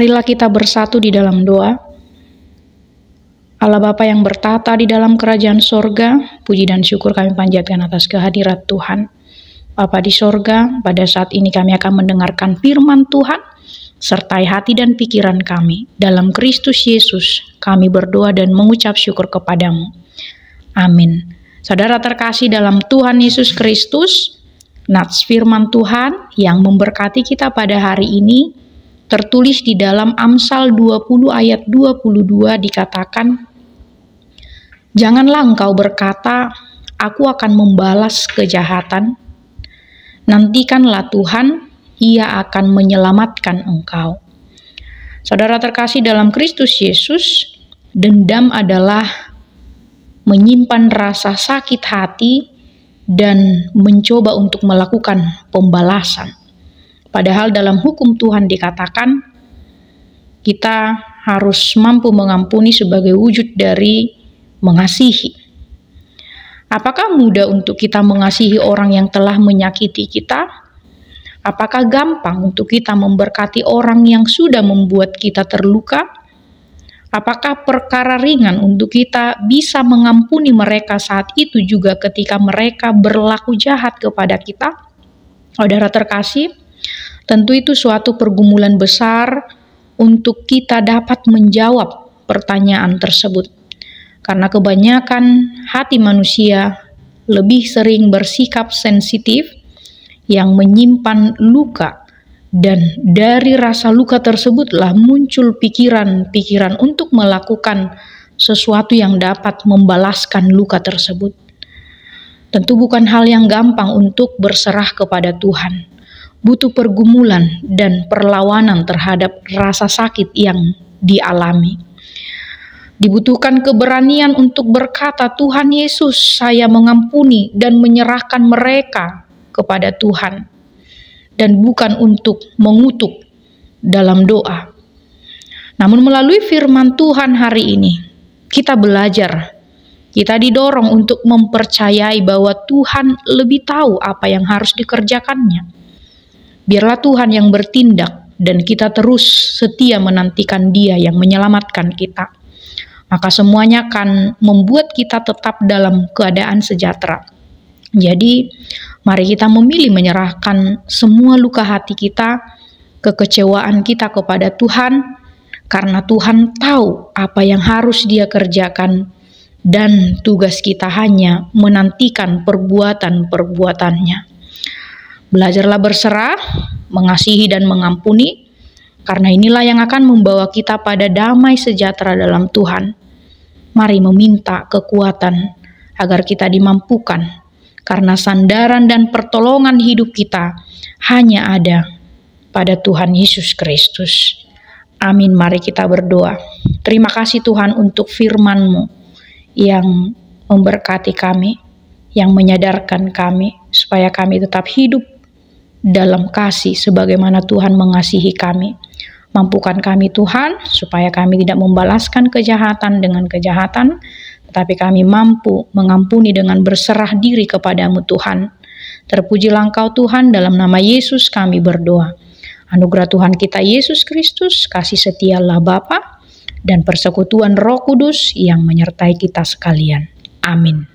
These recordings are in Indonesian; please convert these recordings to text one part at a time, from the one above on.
Marilah kita bersatu di dalam doa. Allah Bapa yang bertata di dalam kerajaan sorga, puji dan syukur kami panjatkan atas kehadirat Tuhan. Bapa di sorga, pada saat ini kami akan mendengarkan firman Tuhan, sertai hati dan pikiran kami. Dalam Kristus Yesus, kami berdoa dan mengucap syukur kepadamu. Amin. Saudara terkasih dalam Tuhan Yesus Kristus, nats firman Tuhan yang memberkati kita pada hari ini, tertulis di dalam Amsal 20 ayat 22 dikatakan, "Janganlah engkau berkata, aku akan membalas kejahatan. Nantikanlah Tuhan, Ia akan menyelamatkan engkau." Saudara terkasih dalam Kristus Yesus, dendam adalah menyimpan rasa sakit hati dan mencoba untuk melakukan pembalasan. Padahal dalam hukum Tuhan dikatakan kita harus mampu mengampuni sebagai wujud dari mengasihi. Apakah mudah untuk kita mengasihi orang yang telah menyakiti kita? Apakah gampang untuk kita memberkati orang yang sudah membuat kita terluka? Apakah perkara ringan untuk kita bisa mengampuni mereka saat itu juga ketika mereka berlaku jahat kepada kita? Saudara terkasih, tentu itu suatu pergumulan besar untuk kita dapat menjawab pertanyaan tersebut. Karena kebanyakan hati manusia lebih sering bersikap sensitif yang menyimpan luka. Dan dari rasa luka tersebutlah muncul pikiran-pikiran untuk melakukan sesuatu yang dapat membalaskan luka tersebut. Tentu bukan hal yang gampang untuk berserah kepada Tuhan. Butuh pergumulan dan perlawanan terhadap rasa sakit yang dialami. Dibutuhkan keberanian untuk berkata, "Tuhan Yesus, saya mengampuni dan menyerahkan mereka kepada Tuhan." Dan bukan untuk mengutuk dalam doa. Namun melalui firman Tuhan hari ini, kita belajar, kita didorong untuk mempercayai bahwa Tuhan lebih tahu apa yang harus dikerjakannya. Biarlah Tuhan yang bertindak dan kita terus setia menantikan Dia yang menyelamatkan kita. Maka semuanya akan membuat kita tetap dalam keadaan sejahtera. Jadi, mari kita memilih menyerahkan semua luka hati kita, kekecewaan kita kepada Tuhan, karena Tuhan tahu apa yang harus Dia kerjakan dan tugas kita hanya menantikan perbuatan-perbuatannya. Belajarlah berserah, mengasihi dan mengampuni, karena inilah yang akan membawa kita pada damai sejahtera dalam Tuhan. Mari meminta kekuatan agar kita dimampukan, karena sandaran dan pertolongan hidup kita hanya ada pada Tuhan Yesus Kristus. Amin. Mari kita berdoa. Terima kasih Tuhan untuk firman-Mu yang memberkati kami, yang menyadarkan kami supaya kami tetap hidup dalam kasih sebagaimana Tuhan mengasihi kami. Mampukan kami Tuhan supaya kami tidak membalaskan kejahatan dengan kejahatan, tetapi kami mampu mengampuni dengan berserah diri kepadamu Tuhan. Terpujilah Engkau Tuhan, dalam nama Yesus kami berdoa. Anugerah Tuhan kita Yesus Kristus, kasih setia Allah Bapa, dan persekutuan Roh Kudus yang menyertai kita sekalian. Amin.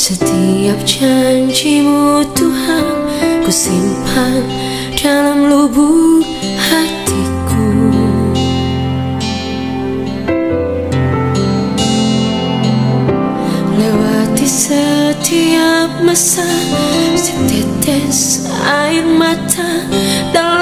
Setiap janji-Mu Tuhan ku simpan dalam lubuk hatiku. Lewati setiap masa, setetes air mata dalam